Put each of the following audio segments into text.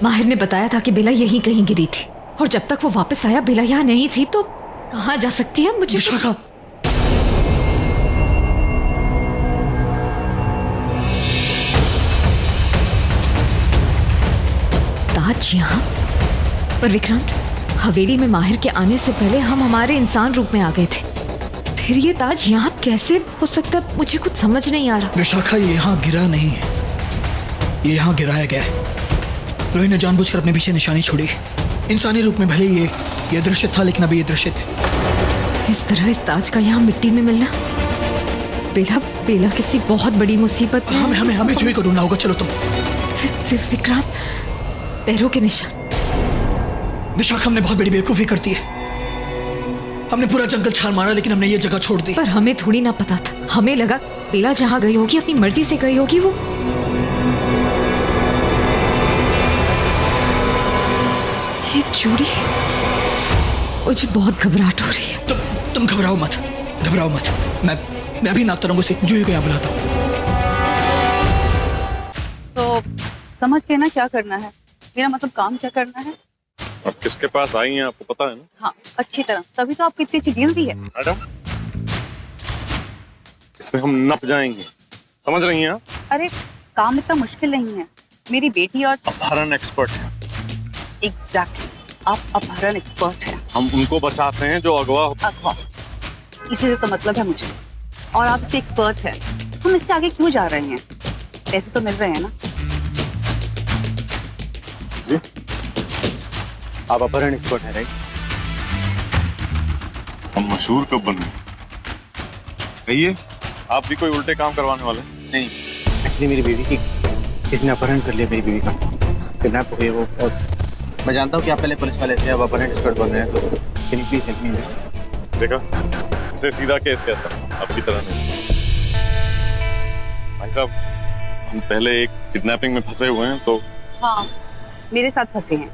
माहिर ने बताया था कि बेला यहीं कहीं गिरी थी, और जब तक वो वापस आया बेला यहाँ नहीं थी, तो कहाँ जा सकती है? मुझे विशाखा, ताज यहाँ पर? विक्रांत, हवेली में माहिर के आने से पहले हम हमारे इंसान रूप में आ गए थे, फिर ये ताज यहाँ कैसे हो सकता? मुझे कुछ समझ नहीं आ रहा। विशाखा, ये यहाँ गिरा नहीं है, ये यहाँ गिराया गया है। रोहित ने जानबूझकर अपने पीछे निशानी छोड़ी। इंसानी रूप में भले ये दृश्य था, लेकिन अभी ये दृश्य थे। इस तरह इस ताज का यहाँ मिट्टी में मिलना, बेला किसी बहुत बड़ी मुसीबत में। हमें जो ही ढूंढना होगा। चलो तुम। फिर विक्रांत, पैरों के निशान। विशाखा, हमने बहुत बड़ी बेवकूफी करती है। हमने पूरा जंगल छान मारा, लेकिन हमने ये जगह छोड़ दी। पर हमें थोड़ी ना पता था। हमें लगा बेला जहाँ गई होगी अपनी मर्जी से गई होगी। वो ये चूड़ी, मुझे बहुत घबराहट हो रही है। तुम घबराओ मत। मैं अभी नाता रंगों से जूही को यहाँ बुलाता हूँ। तो समझ के ना क्या करना है, मेरा मतलब काम क्या करना है। अब किसके पास आई हैं आपको पता है ना? हाँ, अच्छी तरह, तभी तो आपको इतनी अच्छी डील दी है। मैडम, इसमें हम नप जाएंगे, समझ रही हैं आप? अरे काम इतना मुश्किल नहीं है, मेरी बेटी और अपहरण एक्सपर्ट है। एग्जैक्टली, आप अपहरण एक्सपर्ट हैं। हम उनको बचाते हैं जो अगवा अगवा, इसी से तो मतलब है मुझे। और आप इसके एक्सपर्ट हैं, हम इससे आगे क्यों जा रहे हैं? पैसे तो मिल रहे हैं ना। जी? आप अपहरण एक्सपर्ट है, राइट? हम मशहूर कब बने? कहिए, आप भी कोई उल्टे काम करवाने वाले? नहीं, एक्चुअली मेरी बीवी की किसी ने अपहरण कर लिया। मेरी बीवी का किडनैप हो गई वो। और मैं जानता हूँ कि आप पहले पुलिस वाले थे, अब अपहरण एक्सपर्ट बन रहे हैं, तो can you please help me in this? देखा, इसे सीधा केस कहता हूँ, आपकी तरह नहीं। भाई साहब, हम पहले एक किडनैपिंग में फंसे हुए हैं, तो हाँ, मेरे साथ फंसे हैं।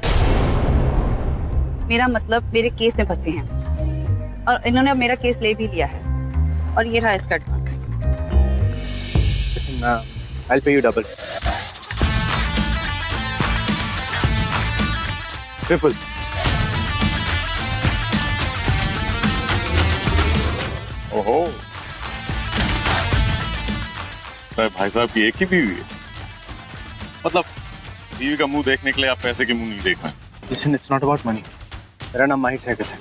मेरा मतलब मेरे केस में फंसे हैं, और इन्होंने अब मेरा केस ले भी लिया है, और ये रहा इसका advance. Listen, I'll pay you double. Triple. ओहो, भाई साहब की एक ही बीवी है? मतलब बीवी का मुंह देखने के लिए आप पैसे के मुंह नहीं देख रहे? Listen, it's not about money. मेरा नाम माहिर सैगल है।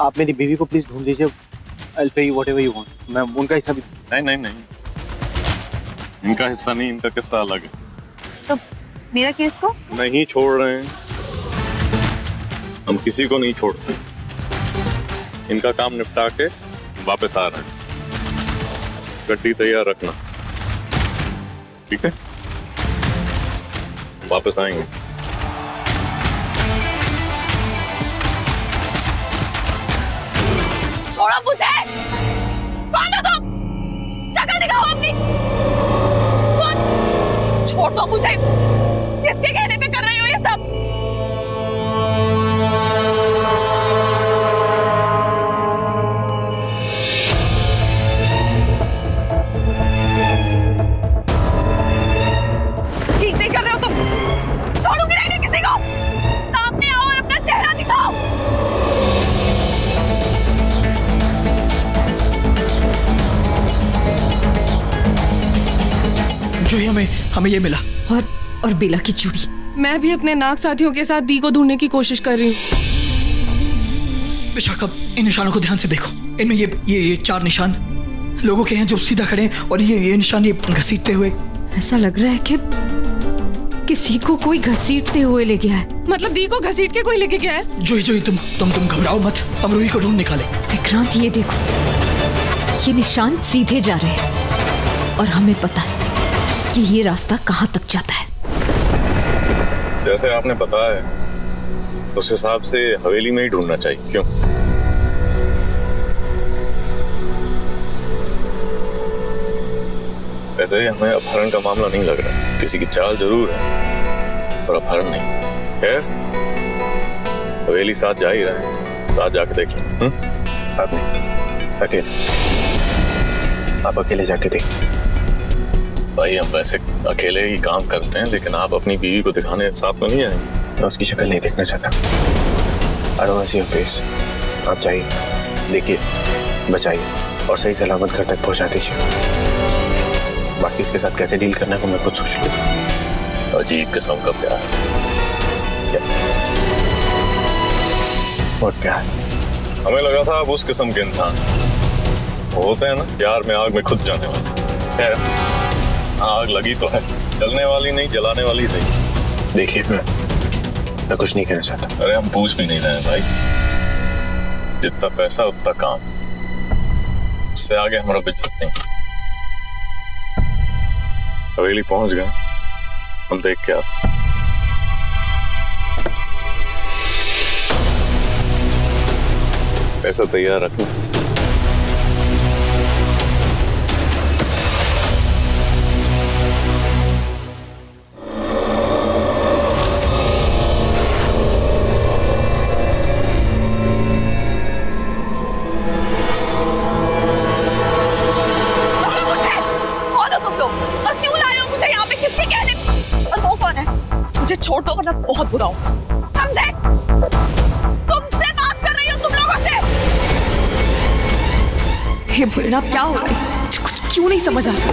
आप मेरी बीवी को प्लीज ढूंढ दीजिए। I'll pay you whatever you want. मैं उनका हिस्सा भी। नहीं, इनका हिस्सा नहीं, इनका किस्सा अलग है। तो मेरा केस को नहीं छोड़ रहे हैं, हम किसी को नहीं छोड़ते। इनका काम निपटा के वापस आ रहे हैं। गड्डी तैयार रखना, ठीक है? वापस आएंगे। छोड़ो मुझे! कौन हो तुम? शक्ल दिखाओ अपनी। कौन? छोड़ दो मुझे! किसके कहने पे कर रही हो ये सब? ठीक नहीं कर रहे हो तुम। छोड़ूंगी नहीं किसी को। सामने आओ और अपना चेहरा दिखाओ। जो ही हमें ये मिला। और बेला की चूड़ी। मैं भी अपने नाग साथियों के साथ दी को ढूंढने की कोशिश कर रही हूँ। विशाखा, इन निशानों को ध्यान से देखो। इनमें ये 4 निशान लोगों के हैं जो सीधा खड़े हैं, और ये निशान ये घसीटते हुए। ऐसा लग रहा है कि किसी को कोई घसीटते हुए ले गया है। मतलब दी को घसीट के कोई लेके गया है? जोई, तुम घबराओ मत। हम रूही को ढूंढ निकाले। विक्रांत, ये देखो, ये निशान सीधे जा रहे हैं, और हमें पता है कि ये रास्ता कहाँ तक जाता है। जैसे आपने बताया, उस हिसाब से हवेली में ही ढूंढना चाहिए। क्यों? वैसे हमें अपहरण का मामला नहीं लग रहा। किसी की चाल जरूर है, पर अपहरण नहीं। खैर, हवेली साथ जा ही रहा है, साथ जाके देख लें। साथ नहीं, अकेले। आप अकेले जाके देख। भाई हम वैसे अकेले ही काम करते हैं, लेकिन आप अपनी बीवी को दिखाने साथ में नहीं आए। मैं उसकी शक्ल नहीं देखना चाहता। I don't want to see your face। आप जाइए, देखिए, बचाइए और सही सलामत घर तक पहुंचा दीजिए। बाकी इसके साथ कैसे डील करना है वो मैं खुद सोच लूँ। अजीब किस्म का प्यार। और प्यार। हमें लगा था आप उस किस्म के इंसान होते हैं ना, प्यार में आग में खुद जाने वाले। खैर, आग लगी तो है, जलने वाली नहीं, जलाने वाली सही। देखिए, मैं कुछ नहीं कहना चाहता। अरे हम पूछ भी नहीं रहे हैं भाई, जितना पैसा उतना काम, उससे आगे हमारा बिजनेस नहीं। हवेली पहुंच गए, हम देख के आते। पैसा तैयार रखना। कौन हो तुम लोग और क्यों लाए हो मुझे यहाँ पे? किसके कहने? और वो कौन है? मुझे छोड़ दो वरना बहुत बुरा हो। समझे? तुमसे बात कर रही हो, तुम लोगों से। हे भोलेनाथ, क्या हो रहा है? मुझे कुछ क्यों नहीं समझ आ रहा?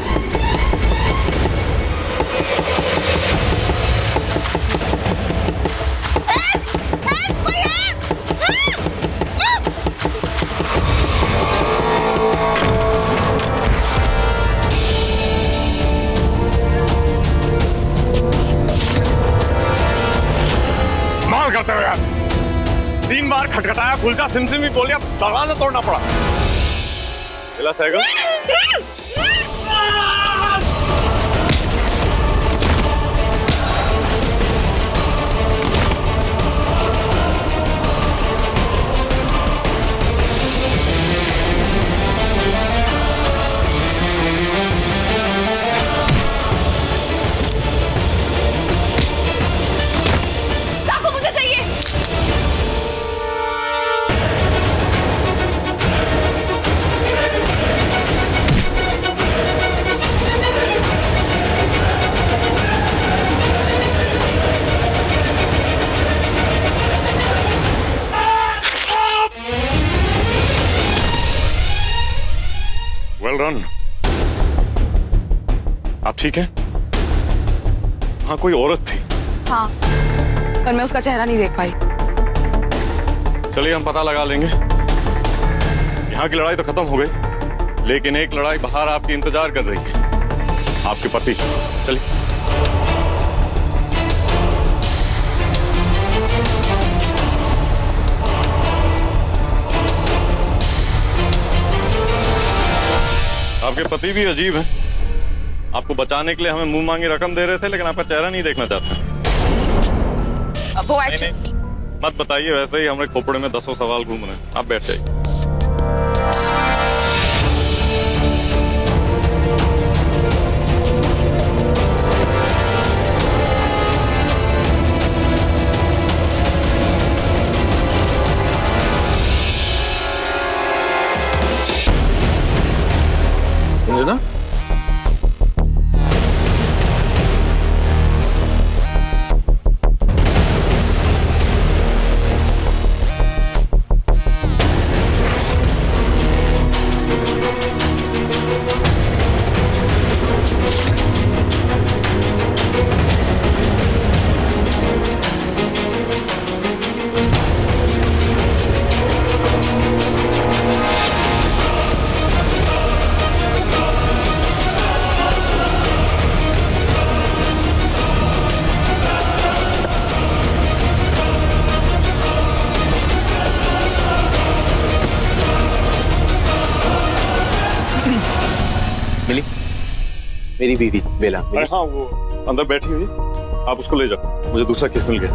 मार करते हो यार, 3 बार खटखटाया, खुलता सिमसिम ही बोलिया, दरवाजा तोड़ना पड़ा। मिला साइकिल? चाकू मुझे चाहिए। Well run. आप ठीक हैं? हाँ, कोई औरत थी। हाँ, पर मैं उसका चेहरा नहीं देख पाई। चलिए हम पता लगा लेंगे। यहाँ की लड़ाई तो खत्म हो गई, लेकिन एक लड़ाई बाहर आपकी इंतजार कर रही है, आपके पति। चलिए। आपके पति भी अजीब हैं। आपको बचाने के लिए हमें मुंह मांगी रकम दे रहे थे, लेकिन आपका चेहरा नहीं देखना चाहते। वो नहीं, नहीं, मत बताइए, वैसे ही हमारे खोपड़े में 10 सवाल घूम रहे हैं। आप बैठ जाइए। अंजना, मिली मेरी बीवी बेला। अरे हाँ, वो अंदर बैठी हुई, आप उसको ले जाओ, मुझे दूसरा किस मिल गया।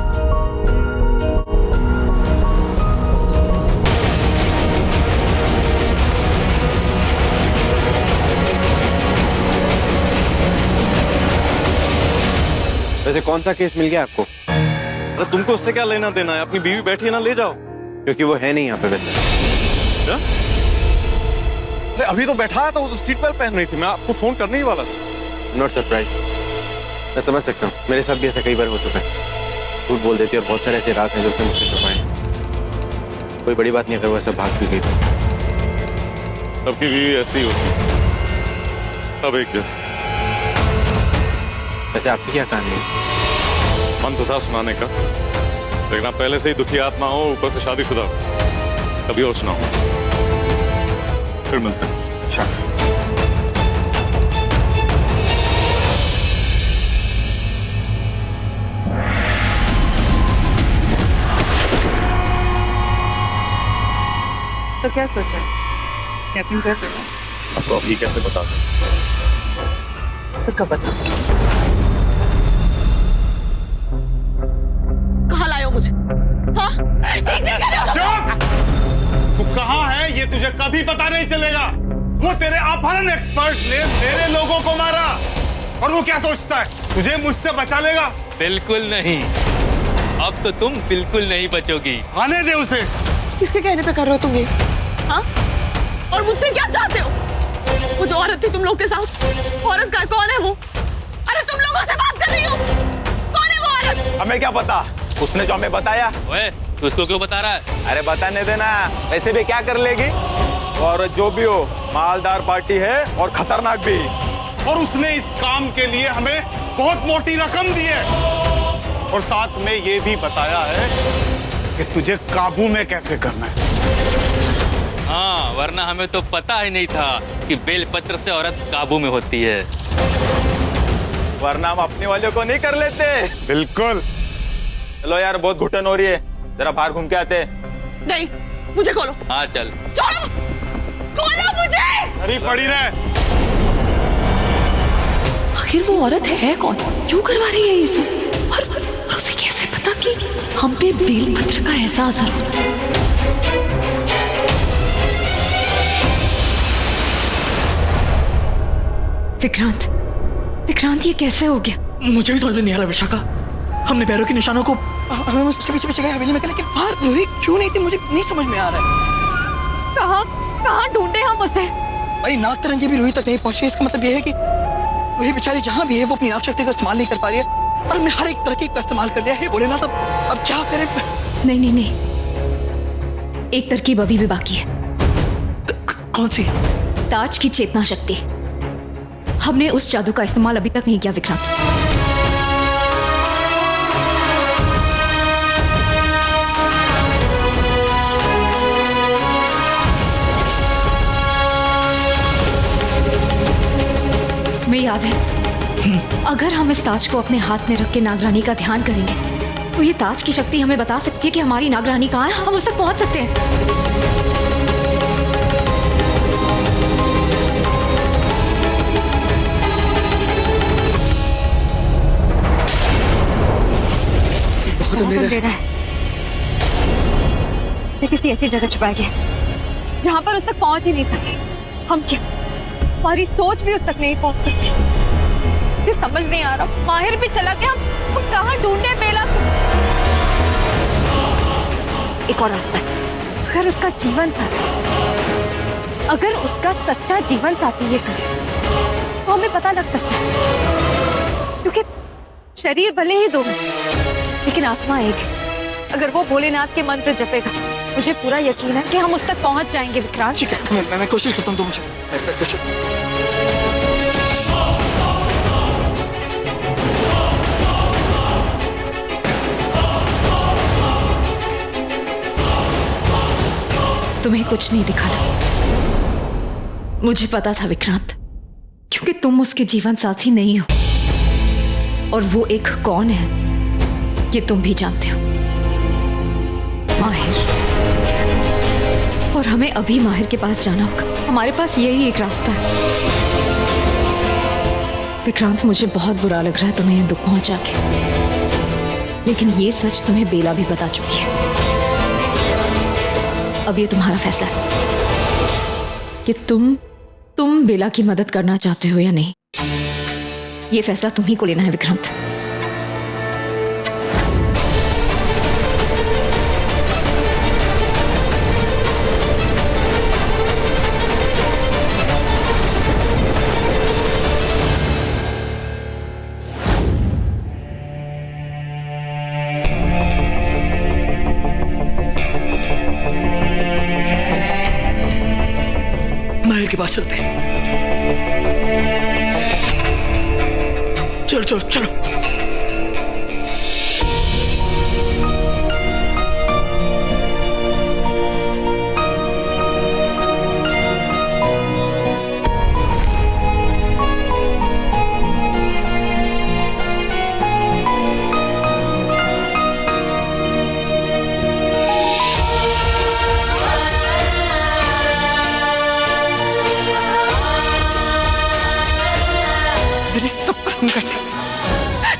वैसे कौन सा केस मिल गया आपको? अरे तुमको उससे क्या लेना देना है? अपनी बीवी बैठी है ना, ले जाओ। क्योंकि वो है नहीं यहाँ पे वैसे। क्या? अरे अभी तो बैठा था, वो तो सीट बेल्ट पहन रही थी, मैं आपको फोन करने ही वाला था। Not surprise. मैं समझ सकता हूँ, मेरे साथ भी ऐसा कई बार हो चुका है। झूठ बोल देती है और बहुत सारे ऐसे राज हैं जो उसने मुझसे छुपाए। कोई बड़ी बात नहीं अगर वो ऐसा भाग भी गई तो। सबकी बीवी ऐसी होती, सब एक जैसे। वैसे आपकी क्या कहानी है? मन तो था सुनाने का, लेकिन आप पहले से ही दुखी आत्मा हो, ऊपर से शादीशुदा हो। कभी और सुनाओ, फिर मिलते हैं। अच्छा, तो क्या सोचा है? कैपिंग कर रहे हो? आपको अभी कैसे बता दें? तो कब बताओ? कहाँ लाए हो मुझे? हाँ? ठीक नहीं कर रहे हो? चुप! तू कहाँ है ये तुझे कभी पता नहीं चलेगा। वो तेरे अपहरण एक्सपर्ट ने मेरे लोगों को मारा और वो क्या सोचता है तुझे मुझसे बचा लेगा? बिल्कुल नहीं, अब तो तुम बिल्कुल नहीं बचोगी। आने दे उसे। किसके कहने पे कर रहे हो तुम ये? हाँ? और मुझसे क्या चाहते हो? वो जो औरत थी तुम लोग के साथ, औरत का कौन है वो? अरे तुम लोगों से बात कर रही हो, कौन है वो औरत? हमें क्या पता, उसने जो हमें बताया। ओए, तू उसको क्यों बता रहा है? अरे बताने देना, वैसे भी क्या कर लेगी। और जो भी हो, मालदार पार्टी है और खतरनाक भी। और उसने इस काम के लिए हमें बहुत मोटी रकम दी है और साथ में ये भी बताया है कि तुझे काबू में कैसे करना है। हाँ, वरना हमें तो पता ही नहीं था कि बेलपत्र से औरत काबू में होती है। वरना हम अपने वालों को नहीं कर लेते। बिल्कुल। चलो यार, बहुत घुटन हो रही है, जरा बाहर घूम के आते। नहीं, मुझे खोलो। हाँ चल। छोड़ो, खोलो मुझे। अरे पड़ी रहे। आखिर वो औरत है कौन? क्यों करवा रही है ये सब? और उसे कैसे पता कि हम पे बेलपत्र का ऐसा असर होता है? विक्रांत ये कैसे हो गया? मुझे भी समझ में नहीं आ रहा विशाखा। हमने पैरों के निशानों को हमें उसके पीछे पीछे गए हवेली में, लेकिन बाहर रूही क्यों नहीं थी मुझे नहीं समझ में आ रहा है। कहाँ ढूंढे हम उसे? अरे नाग तरंगी भी रूही तक नहीं पहुंची। इसका मतलब ये है कि रूही बेचारी जहाँ भी है वो अपनी नाग शक्ति का इस्तेमाल नहीं कर पा रही है और हमने हर एक तरकीब का इस्तेमाल कर लिया है। बोले ना, अब क्या करें? नहीं, एक तरकीब अभी भी बाकी है। कौन सी? ताज की चेतना शक्ति। हमने उस जादू का इस्तेमाल अभी तक नहीं किया विक्रांत। तुम्हें याद है, अगर हम इस ताज को अपने हाथ में रख के नागरानी का ध्यान करेंगे तो ये ताज की शक्ति हमें बता सकती है कि हमारी नागरानी कहाँ है, हम उस तक पहुंच सकते हैं। बहुत अंधेरा है। ये किसी ऐसी जगह छुपाया गया जहाँ पर उस तक पहुंच ही नहीं सकते। हम क्या, हमारी सोच भी उस तक नहीं पहुंच सकती। मुझे समझ नहीं आ रहा, माहिर भी चला गया, हम कहाँ ढूंढे बेला को? एक और रास्ता है। अगर उसका जीवन साथी, अगर उसका सच्चा जीवन साथी ये करे तो हमें पता लग सकता है, क्योंकि शरीर भले ही दो लेकिन आत्मा एक है। अगर वो भोलेनाथ के मंत्र जपेगा, मुझे पूरा यकीन है कि हम उस तक पहुंच जाएंगे विक्रांत। ठीक है, मैं कोशिश करता हूँ। तो मुझे मैं कोशिश। तुम्हें कुछ नहीं दिखा रहा। मुझे पता था विक्रांत, क्योंकि तुम उसके जीवन साथी नहीं हो और वो एक कौन है ये तुम भी जानते हो, माहिर। और हमें अभी माहिर के पास जाना होगा। हमारे पास यही एक रास्ता है। विक्रांत, मुझे बहुत बुरा लग रहा है तुम्हें ये दुख पहुंचा के, लेकिन ये सच तुम्हें बेला भी बता चुकी है। अब ये तुम्हारा फैसला है कि तुम बेला की मदद करना चाहते हो या नहीं। ये फैसला तुम ही को लेना है विक्रांत। चलो चलो चलो। मेरे सब खत्म कर दी।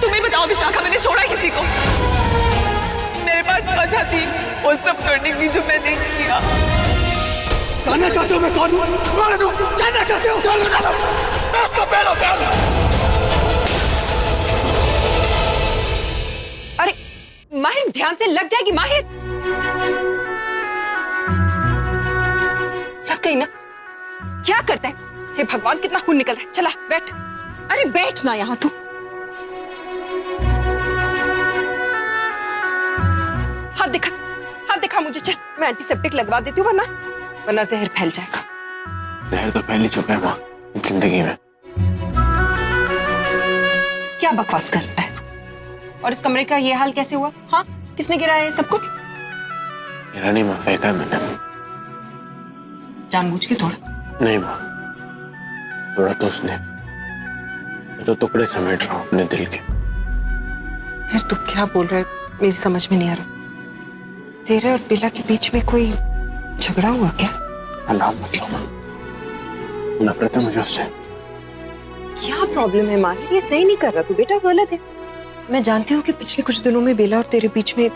तुम ही बताओ विशाखा, मैंने छोड़ा किसी को? मेरे पास वजह थी वो सब करने की जो मैंने किया। जानना चाहते हो मैं कौन हूँ? कौन है तुम? जानना चाहते हो? चलो चलो, मैं उसको पहलो पहलो। अरे माहिर, ध्यान से लग जाएगी माहिर। लग गई ना? क्या करता है? हे भगवान, कितना खून निकल रहा है। चला बैठ। अरे बैठ ना यहाँ तू। हाथ दिखा मुझे। चल मैं एंटीसेप्टिक लगवा देती हूँ, वरना जहर फैल जाएगा। जहर तो फैल ही चुका है माँ जिंदगी में। क्या बकवास करता है तू? और इस कमरे का ये हाल कैसे हुआ? हाँ, किसने गिराया है सब कुछ? मेरा नहीं माँ, फेंका है मैंने। जानबूझ के थोड़ा? नहीं माँ, थोड़ा तो उसने। मैं तो टुकड़े समेट रहा हूँ अपने दिल के। यार तू क्या बोल रहा है? मेरी समझ में नहीं आ रहा। तेरे और बेला के बीच में कोई झगड़ा हुआ क्या? नाम मत लो माँ, नफरत है मुझे उससे। क्या प्रॉब्लम है माहिर? ये सही नहीं कर रहा तू बेटा, गलत है। मैं जानती हूँ कि पिछले कुछ दिनों में बेला और तेरे बीच में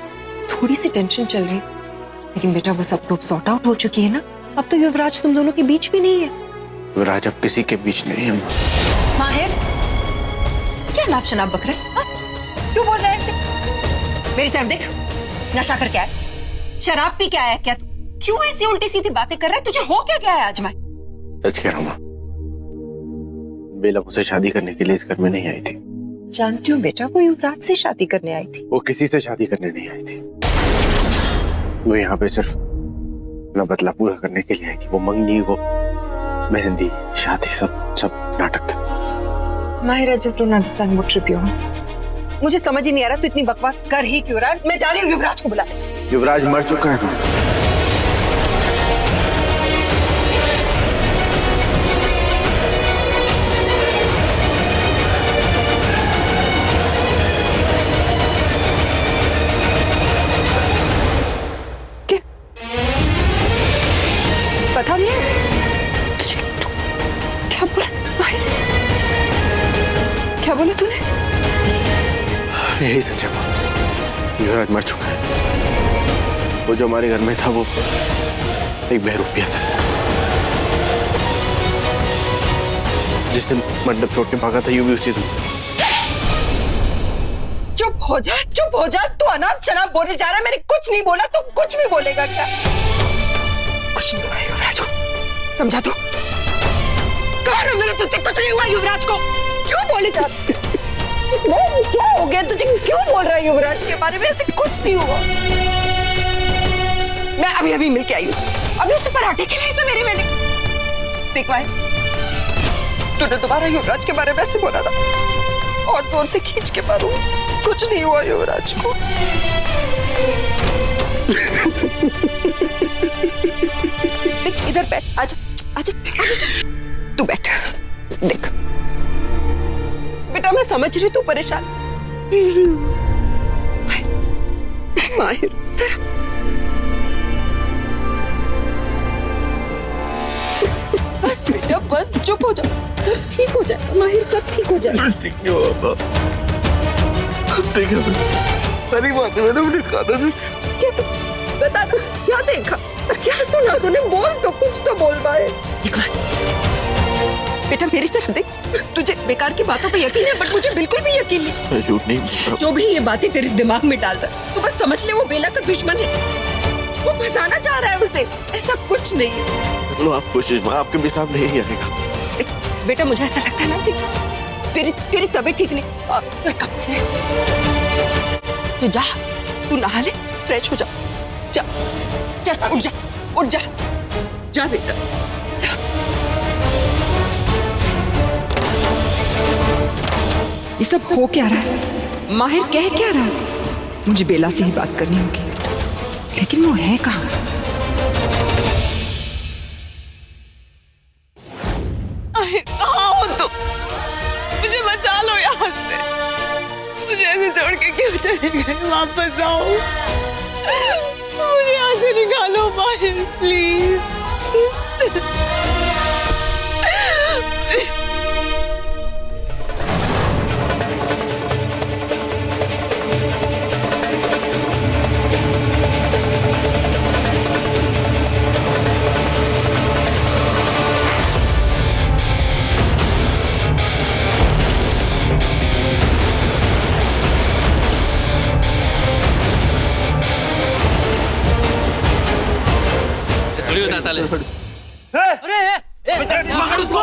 थोड़ी सी टेंशन चल रही, लेकिन बेटा वो सब तो अब सॉर्ट आउट हो चुकी है ना। अब तो युवराज तुम दोनों के बीच भी नहीं है। युवराज अब किसी के बीच नहीं है माँ। माहिर, क्या नाप शनाप बक रहा है? हाँ? क्यों बोल रहा है ऐसे? मेरी तरफ देख। नशा कर क्या है? शराब पी क्या है क्या तू? क्यों ऐसी उल्टी सीधी बातें कर रहा है? तुझे हो क्या गया है आज? मैं सच कह रहा हूँ माँ, बेला मुझसे शादी करने के लिए इस घर में नहीं आई थी। जानती हूँ बेटा, वो युवराज से शादी करने आई थी। वो किसी से शादी करने नहीं आई थी। वो यहाँ पे सिर्फ अपना बदला पूरा करने के लिए आई थी। वो मंगनी, वो मेहंदी, शादी, सब नाटक था। माहिर, I just don't understand what trip you're on. मुझे समझ ही नहीं आ रहा तू इतनी बकवास कर ही क्यों रहा है। मैं जा रही हूँ युवराज को बुला ले। युवराज मर चुका है ना। पता नहीं है तुझे? क्या बोला माहिर? क्या बोला तूने? यही सच है माँ, युवराज मर चुका है। वो जो हमारे घर में था वो एक बहरूपिया था, जिसने मंडप छोड़ के भागा था। यूं भी उसी दिन। चुप हो जा, चुप हो जा। तू अनाप शनाप बोले जा रहा है। मैंने कुछ नहीं बोला, तू कुछ भी बोलेगा क्या? कुछ नहीं हुआ युवराज को, समझा तू? कहा ना मेरे तुझसे कुछ नहीं हुआ युवराज को। क्यों बोले जा? क्या हो गया तुझे? क्यों बोल रहा है युवराज के बारे में? ऐसे कुछ नहीं हुआ। मैं अभी मिल के आई उसको। अभी उससे पराठे खिलाए से मेरे मैंने। देख भाई, तूने दोबारा युवराज के बारे में ऐसे बोला था, और जोर से खींच के मारू। कुछ नहीं हुआ युवराज को। देख इधर बैठ, आजा आजा आजा। तू बैठ। देख बेटा, मैं समझ रही तू परेशान। माहिर बस बेटा, बस चुप हो जा। सब ठीक हो जाए माहिर, सब ठीक हो जाए। बता ना, क्या देखा, क्या सुना तूने? बोल तो, कुछ तो बोल पाए। बेटा मेरी तरफ देख। तुझे बेकार की बातों पे यकीन है, बट मुझे बिल्कुल भी यकीन नहीं। मैं झूठ नहीं बोल रहा। जो भी ये बातें तेरे दिमाग में डाल रहा है, तू बस समझ ले वो बेला का दुश्मन है। वो फंसाना चाह रहा है उसे। ऐसा कुछ नहीं है। लो आप कोशिश, मैं आपके भी सामने यही आएगा। बेटा मुझे ऐसा लगता है ना कि तेरी तबीयत ठीक नहीं। तो एक काम कर ले, तू जा, तू नहा ले, फ्रेश हो जा। जा जा, उठ जा, उठ जा, जा बेटा जा। ये सब हो क्या रहा है? माहिर कह क्या रहा है? मुझे बेला से ही बात करनी होगी, लेकिन वो है कहाँ? माहिर कहाँ हो तुम? मुझे बचा लो यहाँ से। मुझे ऐसे छोड़ के क्यों चले गए? वापस आओ, मुझे यहाँ से निकालो माहिर, प्लीज। थोड़ी होता साले। पकड़ उसको,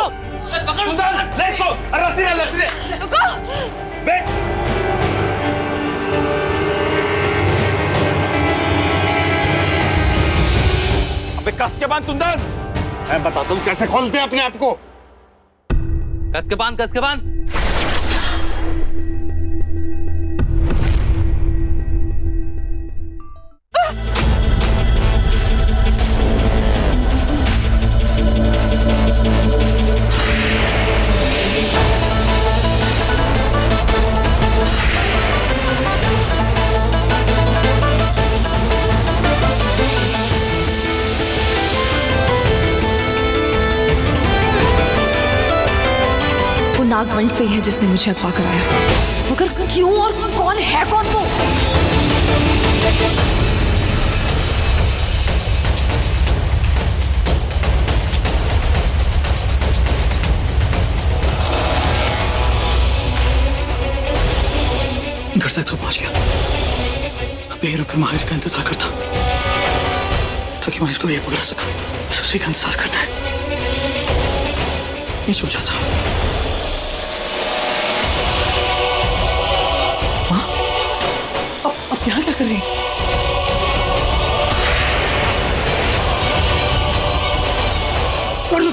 पकड़ उसको, ले इसको, रस्सी ले। रुको। बैठ। अबे कस के बांध सुंदर। मैं बताता हूँ कैसे खोलते हैं अपने आप को। कस के बांध, कस के बांध। नागवंश से ही है जिसने मुझे अगवा कराया। मगर क्यों और कौन है कौन वो? घर तक तो पहुंच गया। अब यही रुककर माहिर का इंतजार करता ताकि माहिर को ये पकड़ा सकूं। बस उसी का इंतजार करना है। ये छुप जाता हूँ। अब यहाँ क्या कर रहे हैं?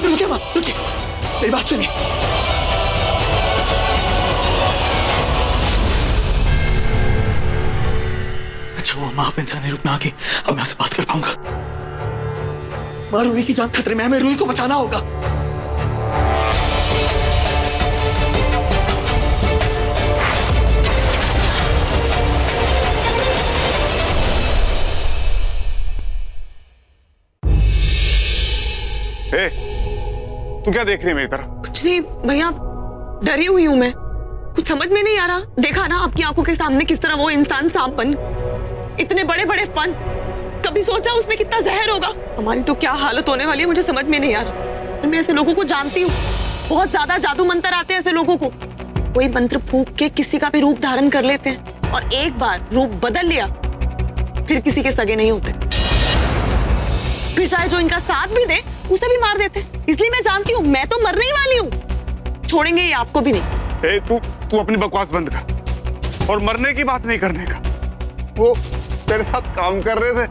रुकिए माँ, रुकिए, मेरी बात सुनिए। अच्छा वो माँ इंसानी रूप में आके अब मैं आपसे बात कर पाऊंगा। माँ रूही की जान खतरे में है, हमें रूही को बचाना होगा। ए, तू क्या देख रही है मेरी तरफ? कुछ नहीं भैया, डरी हुई हूँ मैं। कुछ समझ में नहीं आ रहा। देखा ना आपकी आंखों के सामने किस तरह वो इंसान सांप बन, इतने बड़े बड़े फन। कभी सोचा उसमें कितना जहर होगा? हमारी तो क्या हालत होने वाली है मुझे समझ में नहीं आ रहा। मैं ऐसे लोगों को जानती हूँ, बहुत ज्यादा जादू मंत्र आते हैं ऐसे लोगों को। कोई मंत्र फूंक के किसी का भी रूप धारण कर लेते हैं और एक बार रूप बदल लिया फिर किसी के सगे नहीं होते। फिर चाहे जो इनका साथ भी दे उसे भी मार देते। इसलिए मैं जानती हूँ मैं तो मरने ही वाली हूँ। छोड़ेंगे ये आपको भी नहीं। ए, तू अपनी बकवास बंद कर और मरने की बात नहीं करने का। वो तेरे साथ काम कर रहे थे,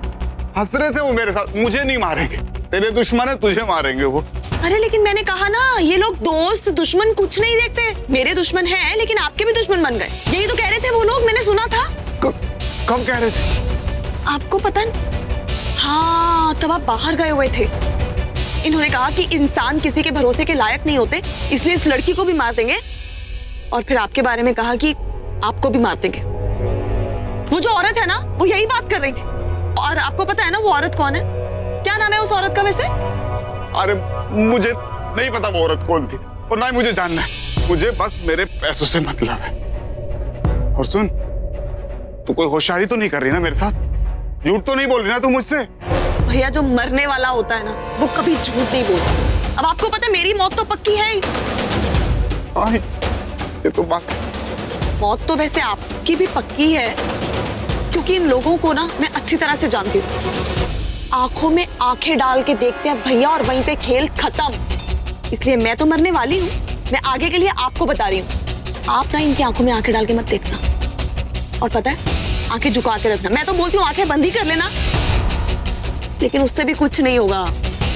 हंस रहे थे वो मेरे साथ। मुझे नहीं मारेंगे, तेरे दुश्मन है, तुझे मारेंगे वो। अरे लेकिन मैंने कहा ना, ये लोग दोस्त दुश्मन कुछ नहीं देखते। मेरे दुश्मन हैं लेकिन आपके भी दुश्मन बन गए। यही तो कह रहे थे वो लोग, मैंने सुना था। कब कह रहे थे? आपको पता नहीं? हाँ, तब आप बाहर गए हुए थे। इन्होंने कहा कि इंसान किसी के भरोसे के लायक नहीं होते, इसलिए इस लड़की को भी मार देंगे। और फिर आपके बारे में कहा कि आपको भी मार देंगे। वो जो औरत है ना, वो यही बात कर रही थी। और आपको पता है ना वो औरत कौन है? क्या नाम है उस औरत का वैसे? अरे मुझे नहीं पता वो औरत कौन थी और ना ही मुझे जानना है। मुझे बस मेरे पैसों से मतलब है। और सुन, तू कोई होशियारी तो नहीं कर रही ना मेरे साथ? झूठ तो नहीं बोल रही ना तू मुझसे? भैया जो मरने वाला होता है ना, वो कभी झूठ नहीं बोलता। अब आपको पता है मेरी मौत तो पक्की है ही। हाँ, ये तो बात है। मौत तो वैसे आपकी भी पक्की है, क्योंकि इन लोगों को ना मैं अच्छी तरह से जानती हूँ। आंखों में आंखें डाल के देखते हैं भैया और वहीं पे खेल खत्म। इसलिए मैं तो मरने वाली हूँ। मैं आगे के लिए आपको बता रही हूँ, आप ना इनकी आंखों में आंखें डाल के मत देखना। और पता है, आंखें झुका के रखना। मैं तो बोलती हूँ आंखें बंद ही कर लेना, लेकिन उससे भी कुछ नहीं होगा,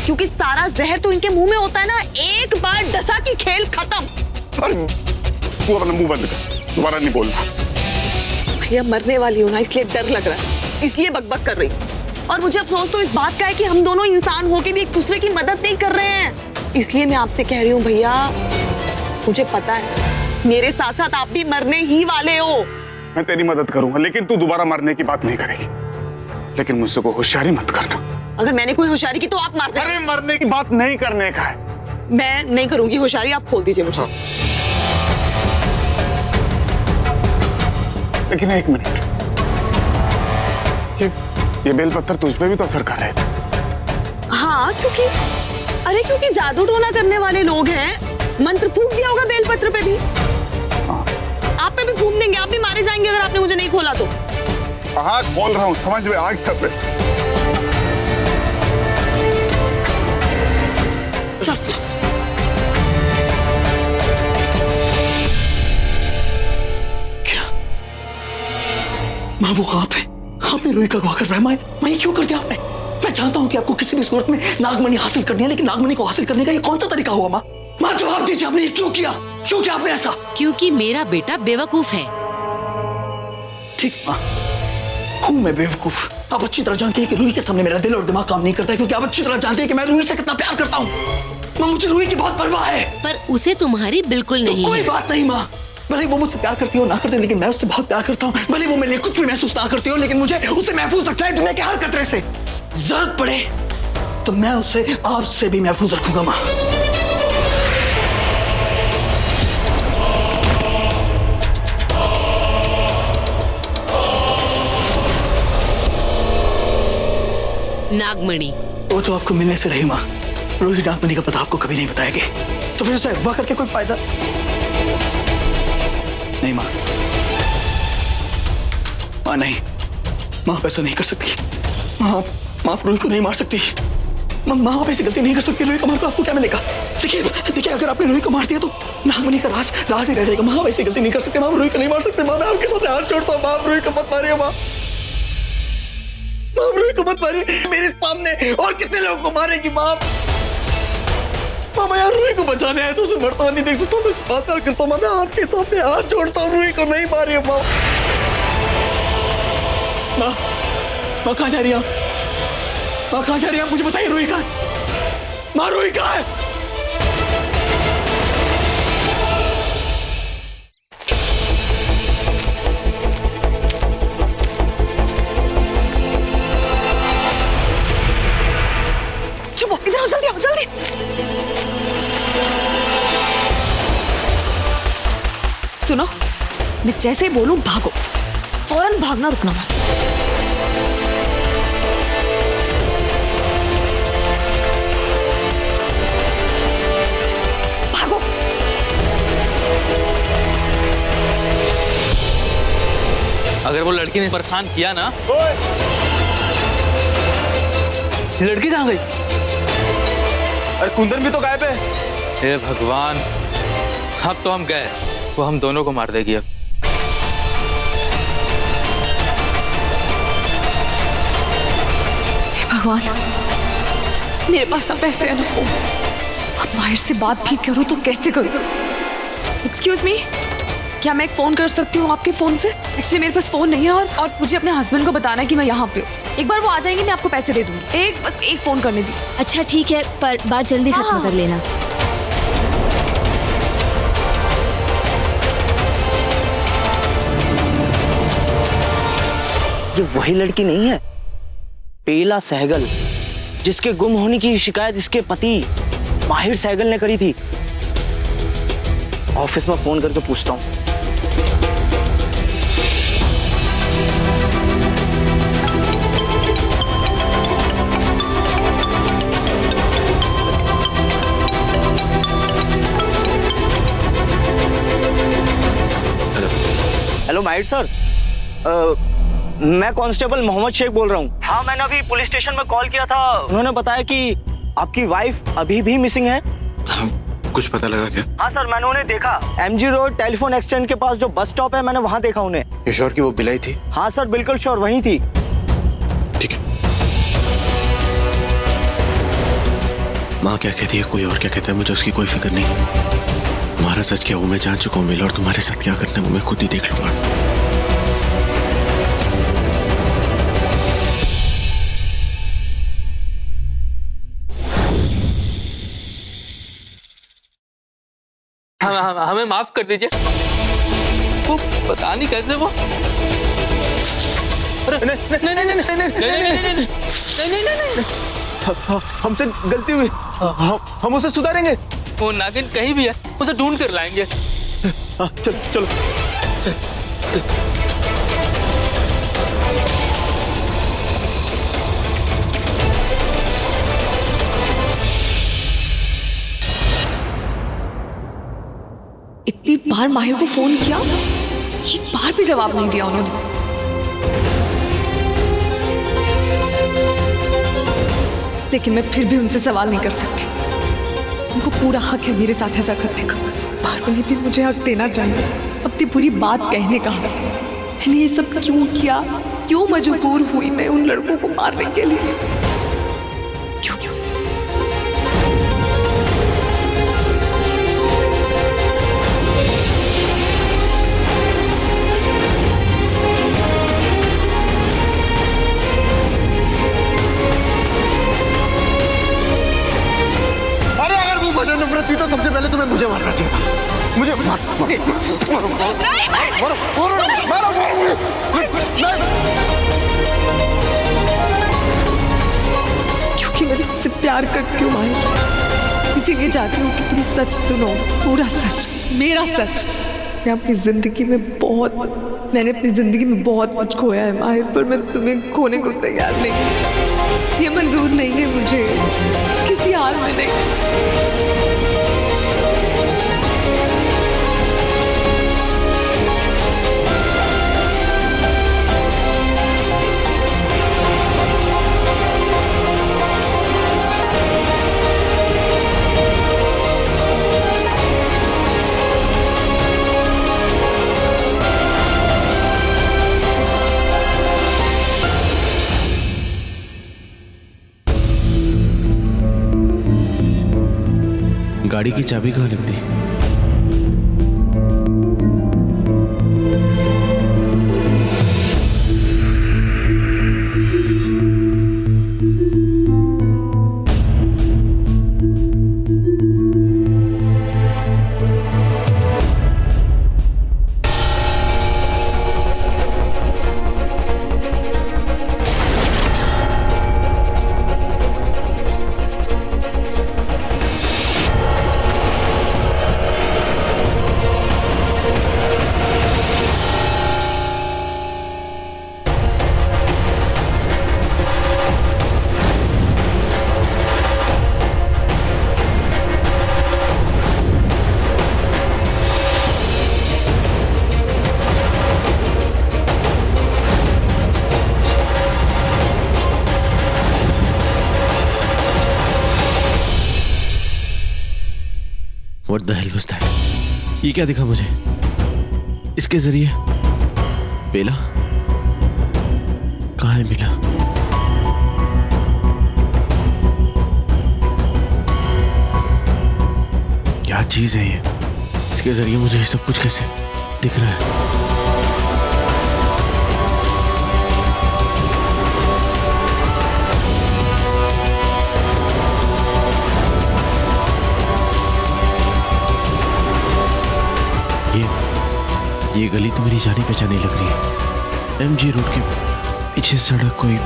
क्योंकि सारा जहर तो इनके मुंह में होता है ना। एक बार डसा की खेल खत्म। अरे तू अपना मुंह बंद कर। दोबारा नहीं बोलना। भैया मरने वाली हो ना, इसलिए डर लग रहा है, इसलिए बकबक कर रही हूँ। और मुझे अफसोस तो इस बात का है कि हम दोनों इंसान होके भी एक दूसरे की मदद नहीं कर रहे हैं। इसलिए मैं आपसे कह रही हूँ भैया, मुझे पता है मेरे साथ साथ आप भी मरने ही वाले हो। मैं तेरी मदद करूंगा, लेकिन तू दोबारा मरने की बात नहीं करेगी। लेकिन मुझसे कोई होशियारी मत करना। अगर मैंने कोई होशियारी की तो आप मार देना। अरे मरने की बात नहीं करने का है। मैं नहीं करूंगी होशियारी, आप खोल दीजिए मुझे। लेकिन एक मिनट, ये बेलपत्थर तुझ पे भी तो असर कर रहे थे। हाँ, क्योंकि जादू टोना करने वाले लोग हैं, मंत्र फूंक दिया होगा बेलपत्र पे भी। आप पे भी फूंक देंगे, आप भी मारे जाएंगे अगर आपने मुझे नहीं खोला तो। हाँ खोल रहा हूँ, समझ में आ गया पे। चल माँ वो आप है, आपने रोही का अगवा करवाया। माँ ये क्यों कर दिया आपने? मैं जानता हूँ कि आपको किसी भी सूरत में नागमणि हासिल करनी है, लेकिन नागमणि को हासिल करने का ये कौन सा तरीका हुआ? माँ माँ जवाब दीजिए, आपने ये क्यों किया? क्यों किया आपने ऐसा? क्योंकि मेरा बेटा बेवकूफ है। ठीक माँ, हूँ मैं बेवकूफ। आप अच्छी तरह जानती हैं कि रूही के सामने मेरा दिल और दिमाग काम नहीं करता है, क्योंकि आप अच्छी तरह जानते हैं कि मैं रूही से कितना प्यार करता हूँ। माँ मुझे रूही की बहुत परवाह है। पर उसे तुम्हारी बिल्कुल नहीं कोई है। बात नहीं माँ, भले वो मुझसे प्यार करती हो ना करती हो, लेकिन मैं उससे बहुत प्यार करता हूँ। भले वो मेरे लिए कुछ भी महसूस ना करती हो, लेकिन मुझे उसे महफूज रखना है दुनिया के हर खतरे से। जरूरत पड़े तो मैं उसे आपसे भी महफूज रखूंगा माँ। नागमणि वो तो आपको मिलने से रही माँ। रोही नागमणि का पता आपको कभी नहीं बताएगी, तो फिर उसे अगवा करके कोई फायदा नहीं। माँ नहीं, माँ आप ऐसा नहीं कर सकती। माँ आप रोही को नहीं मार सकती। माँ आप ऐसी गलती नहीं कर सकती। रोही को मार को आपको क्या मिलेगा? देखिए अगर आपने रोही को मार दिया तो नागमणि का राज ही रह जाएगा। माँ आप ऐसी गलती नहीं कर सकते। माँ रोही को नहीं मार सकते। माँ मैं आपके साथ हाथ जोड़ता हूँ। माँ रोही को मत मारिए। माँ रोही को मत मारिए मेरे सामने। और कितने लोगों को मारेगी माँ? मैं यार रोही को बचाने आया तो उसे मरता हुआ नहीं देख सकता। मैं बात करता हूँ। मैं आपके सामने हाथ जोड़ता हूँ। रोही को नहीं मारिए माँ। माँ कहाँ जा रही है? माँ कहाँ जा रही है? मुझे बताइए रोही कहाँ है? माँ रोही कहाँ है? चुप, इधर आओ, जल्दी आओ, जल्दी। सुनो, मैं जैसे बोलूं भागो, फौरन भागना, रुकना मत। भागो। अगर वो लड़की ने परेशान किया ना। लड़की कहाँ गई? अरे कुंदन भी तो गायब है। हे भगवान, अब तो हम गए। वो हम दोनों को मार देगी अब। भगवान, मेरे पास ना पैसे है ना फोन। अब माहिर से बात भी करूं तो कैसे करूं? एक्सक्यूज मी, क्या मैं एक फोन कर सकती हूँ आपके फोन से? एक्चुअली मेरे पास फोन नहीं है और मुझे अपने हस्बैंड को बताना है कि मैं यहाँ पे हूँ। एक बार वो आ जाएंगे, मैं आपको पैसे दे दूंगी। बस एक फोन करने दीजिए। अच्छा ठीक है, पर बात जल्दी खत्म कर लेना। ये वही लड़की नहीं है, बेला सहगल, जिसके गुम होने की शिकायत इसके पति माहिर सहगल ने करी थी। ऑफिस में फोन करके पूछता हूँ। हेलो माहिर सर, मैं कांस्टेबल मोहम्मद शेख बोल रहा हूँ। हाँ, मैंने अभी पुलिस स्टेशन में कॉल किया था। उन्होंने बताया कि आपकी वाइफ अभी भी मिसिंग है। कुछ पता लगा क्या? हाँ सर, मैंने उन्हें देखा। MG रोड टेलीफोन एक्सचेंज के पास जो बस स्टॉप है, मैंने वहाँ देखा उन्हें। ये श्योर कि वो बिलाई थी? हाँ सर, बिल्कुल श्योर, वही थी। ठीक है। माँ क्या कहती है, कोई और क्या कहता है, मुझे उसकी कोई फिक्र नहीं। सारा सच क्या वो मैं जान चुका हूँ बेला, और तुम्हारे साथ क्या करना है वो मैं खुद ही देख लूंगा। हमें माफ कर दीजिए। वो पता नहीं कैसे वो नहीं। हमसे गलती हुई, हम उसे सुधारेंगे। वो नागिन कहीं भी है, उसे ढूंढ कर लाएंगे। चलो चलो। इतनी बार माहिर को फोन किया, एक बार भी जवाब नहीं दिया उन्होंने। लेकिन मैं फिर भी उनसे सवाल नहीं कर सकती। उनको पूरा हक है मेरे साथ ऐसा करने का। पारुल ने भी मुझे हक देना चाहिए अपनी पूरी बात कहने का। मैंने ये सब क्यों किया, क्यों मजबूर हुई मैं उन लड़कों को मारने के लिए? क्यों क्यों? नफरत थी तो सबसे पहले तुम्हें मुझे मारना चाहिए। मुझे क्योंकि मैं तुमसे प्यार करती हूँ माहिर, इसीलिए चाहती हूँ कि तुम सच सुनो, पूरा सच, मेरा सच। मैंने अपनी जिंदगी में बहुत कुछ खोया है माहिर, पर मैं तुम्हें खोने को तैयार नहीं। ये मंजूर नहीं है मुझे, किसी हाल में नहीं। गाड़ी की चाबी कहाँ रख दी? What the hell was that? ये क्या दिखा मुझे? इसके जरिए बेला कहाँ है? बेला क्या चीज है ये? इसके जरिए मुझे ये सब कुछ कैसे दिख रहा है? ये गली तो मेरी जानी पहचानी लग रही है। एमजी रोड के पीछे सड़क कोई,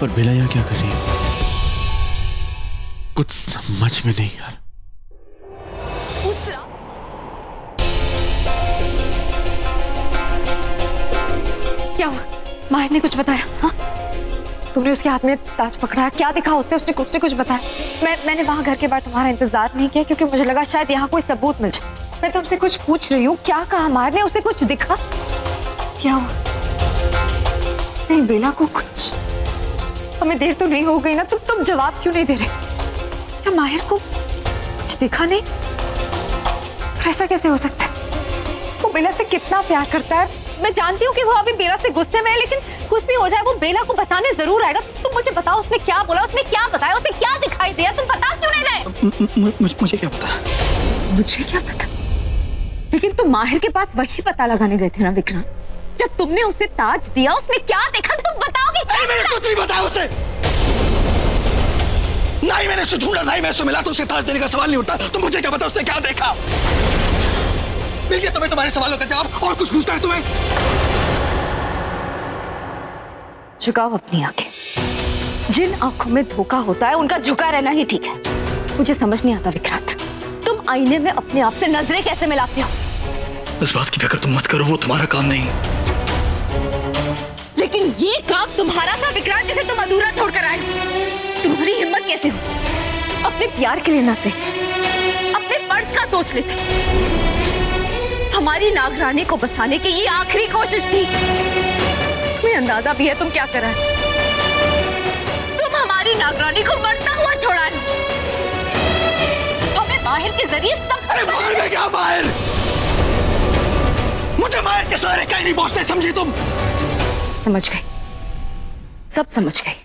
पर बेला यहाँ क्या कर रही है? कुछ समझ में नहीं यार। क्या हुआ? माहिर ने कुछ बताया? हाँ, तुमने उसके हाथ में ताज पकड़ा, क्या दिखा उसने कुछ बताया? मैंने वहां घर के बाहर तुम्हारा इंतजार नहीं किया क्योंकि मुझे लगा शायद यहाँ कोई सबूत मिल जाए। मैं तुमसे कुछ पूछ रही हूँ, क्या कहा माहिर ने? उसे कुछ दिखा? क्या हुआ? नहीं बेला को कुछ, हमें देर तो नहीं हो गई ना? तुम जवाब क्यों नहीं दे रहे? क्या माहिर को कुछ दिखा नहीं? ऐसा कैसे हो सकता है? वो बेला से कितना प्यार करता है। मैं जानती हूँ कि वो अभी बेला से गुस्से में है, लेकिन कुछ भी हो जाए वो बेला को बताने जरूर आएगा। तुम मुझे बताओ उसने क्या बोला, उसने क्या बताया, उसे क्या दिखाई दिया? तुम बता क्यों नहीं रहे? मुझे क्या पता? मुझे क्या पता? लेकिन तुम माहिर के पास वही पता लगाने गए थे ना विक्रांत? जब तुमने उसे ताज दिया उसने क्या देखा तुम बताओगे? मैंने कुछ नहीं बताया उसे। ना ही मैंने उसे ढूंढा, ना ही मैं उसे मिला, तो उसे ताज देने का सवाल नहीं उठता। तो मुझे क्या पता उसने क्या देखा? मिल गया तुम्हें तुम्हारे सवालों का जवाब, और कुछ पूछता है तुम्हें? झुकाओ अपनी आंखें। जिन आंखों में धोखा होता है उनका झुका रहना ही ठीक है। मुझे समझ नहीं आता विक्रांत, तुम आईने में अपने आप से नजरें कैसे मिलाते हो? इस बात की फिक्र तुम मत करो, वो तुम्हारा काम नहीं। लेकिन ये काम तुम्हारा था विक्रांत, जिसे तुम अधूरा छोड़कर आए। तुम्हारी हिम्मत कैसे हो? अपने प्यार के लिए ना से अपने फर्ज का सोच लेते। हमारी नागरानी को बचाने की ये आखिरी कोशिश थी। तुम्हें अंदाजा भी है तुम क्या कर रहे हो? तुम हमारी नागरानी को मरता हुआ छोड़ा है। हमें माहिर के जरिए सब। अरे माहिर में क्या माहिर? मुझे माहिर के सारे कहीं नहीं पहुंचते, समझी तुम? समझ गई, सब समझ गई।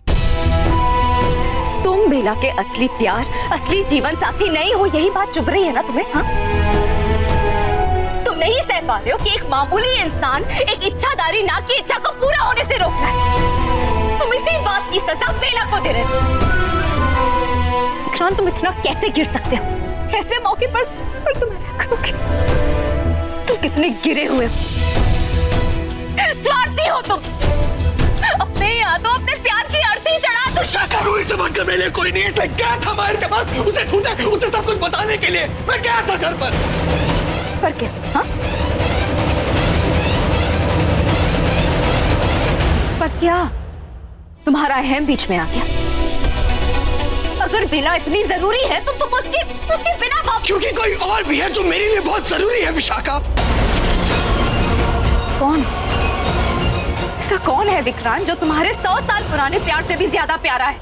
तुम बेला के असली प्यार, असली जीवन साथी नहीं हो, यही बात चुभ रही है ना तुम्हें? हाँ, तुम नहीं सह पा रहे हो कि एक मामूली इंसान एक इच्छाधारी नाग की इच्छा को पूरा होने से रोक रहा है। तुम इसी बात की सजा बेला को दे रहे हो। विक्रांत, तुम इतना कैसे गिर सकते हो? ऐसे मौके पर तुम ऐसा करोगे? तुम कितने गिरे हुए हो, स्वार्थी हो तुम। अपने यादों, अपने प्यार की अर्थी चढ़ा दो। शाखा रूही से बढ़कर मेरे लिए कोई नहीं, इसलिए गया था माहिर के पास, उसे ढूंढा, उसे सब कुछ बताने के लिए मैं गया था घर पर। पर क्या? हाँ, पर क्या तुम्हारा अहम बीच में आ गया? अगर बेला इतनी जरूरी है तो तुम उसके बिना क्योंकि कोई और भी है जो मेरे लिए बहुत जरूरी है विशाखा। कौन? ऐसा कौन है विक्रांत जो तुम्हारे 100 साल पुराने प्यार से भी ज्यादा प्यारा है?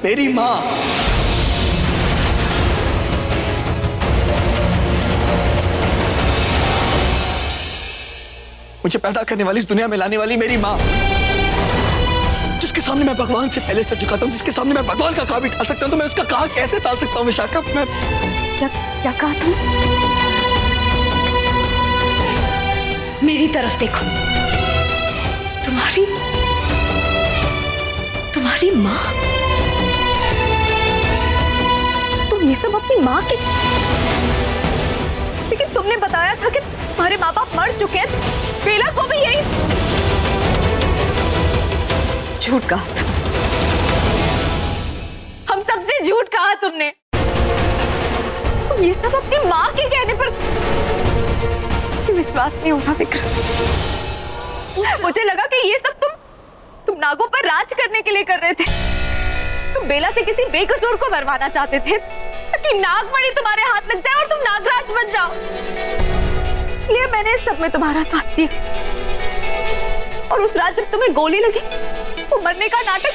मेरी माँ। मुझे पैदा करने वाली, इस दुनिया में लाने वाली मेरी माँ, जिसके सामने मैं भगवान से पहले सर झुकाता हूँ, जिसके सामने मैं भगवान का कहा भी टाल सकता हूँ, तो मैं उसका कहा कैसे टाल सकता हूँ विशाखा? मैं क्या कहा तुमने? मेरी तरफ देखो। तुम्हारी माँ? तुम ये सब अपनी माँ के? लेकिन तुमने बताया था कि तुम्हारे माँ बाप मर चुके हैं। बेला को भी यही झूठ कहा तुम। हम सबसे झूठ कहा तुमने। तुम ये सब अपनी माँ के कहने पर विश्वास नहीं होना विक्रम। मुझे लगा कि ये सब तुम नागों पर राज करने के लिए कर रहे थे। तुम बेला से किसी बेकसूर को मरवाना चाहते थे ताकि नागमणि तुम्हारे हाथ लग जाए और तुम नागराज बन जाओ। इसलिए मैंने इस सब में तुम्हारा साथ दिया। और उस रात जब तुम्हें गोली लगी, वो मरने का नाटक,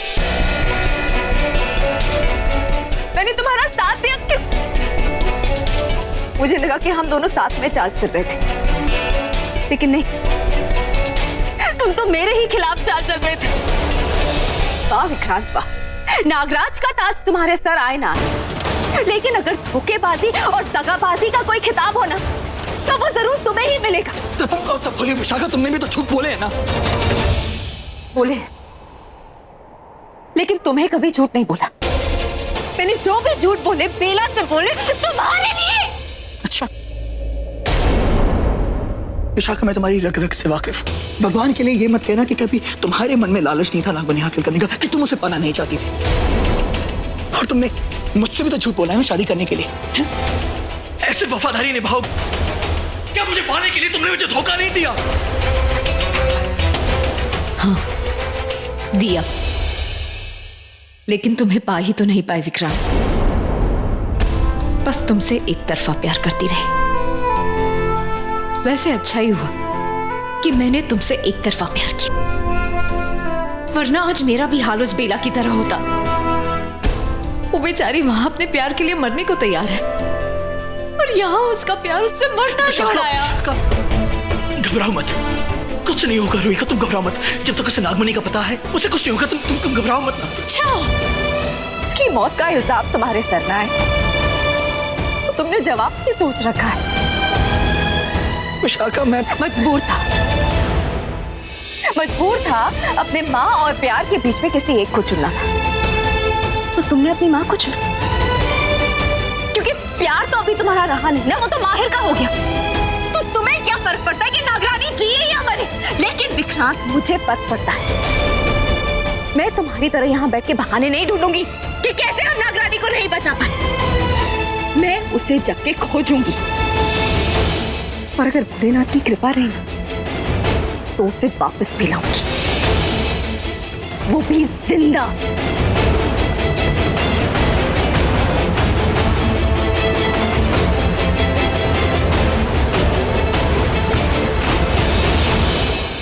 मैंने तुम्हारा साथ दिया क्यों? मुझे लगा कि हम दोनों साथ में चाल चल रहे थे, लेकिन नहीं, तुम तो मेरे ही खिलाफ चाल चल रहे थे। वाह विक्रांत वाह, नागराज का ताज तुम्हारे सर आए ना, लेकिन अगर धोखेबाजी और दगाबाजी का कोई खिताब हो ना, तो वो जरूर तुम्हें ही मिलेगा। तो तुम कौन सा बोली विशाखा? तुमने भी तो झूठ बोले है ना? बोले, लेकिन तुम्हें कभी झूठ नहीं बोला। मैंने जो भी झूठ बोले बेला से बोले तुम्हारे लिए। अच्छा विशाखा, मैं तुम्हारी रग रग से वाकिफ। भगवान के लिए ये मत कहना कि कभी तुम्हारे मन में लालच नहीं था नागमणि हासिल करने का, कि तुम उसे पाना नहीं चाहती थी। और तुमने मुझसे भी तो झूठ बोला है ना शादी करने के लिए, है? ऐसे वफादारी निभाओ क्या मुझे पाने के लिए? तुमने मुझे धोखा नहीं दिया। हाँ दिया, लेकिन तुम्हें पा ही तो नहीं पाए विक्रांत। बस तुमसे एक तरफा प्यार करती रही। वैसे अच्छा ही हुआ कि मैंने तुमसे एक तरफा प्यार किया, वरना आज मेरा भी हाल उस बेला की तरह होता। वो बेचारी वहां अपने प्यार के लिए मरने को तैयार है, और यहाँ उसका प्यार उससे मरना छोड़ाया। घबराओ मत, कुछ नहीं होगा रोहिका, तुम घबराओ मत। जब तक उसे नागमणि का पता है उसे कुछ नहीं होगा। तुम घबराओ मत ना। अच्छा, उसकी मौत का इल्जाम तुम्हारे सर ना है, तो तुमने जवाब भी सोच रखा है। विशाखा मैं मजबूर था अपने माँ और प्यार के बीच में किसी एक को चुनना था, तो तुमने अपनी माँ को चुना, क्योंकि प्यार तो अभी तुम्हारा रहा नहीं ना, वो तो माहिर का हो गया। तो तुम्हें क्या फर्क पड़ता है कि नागरानी जिए या मरे? लेकिन विक्रांत, मुझे फर्क पड़ता है। मैं तुम्हारी तरह यहाँ बैठ के बहाने नहीं ढूंढूंगी कि कैसे हम नागरानी को नहीं बचा पाए। मैं उसे जाके खोजूंगी, और अगर भोलेनाथ की कृपा रही तो उसे वापस भी लाऊंगी, वो भी जिंदा।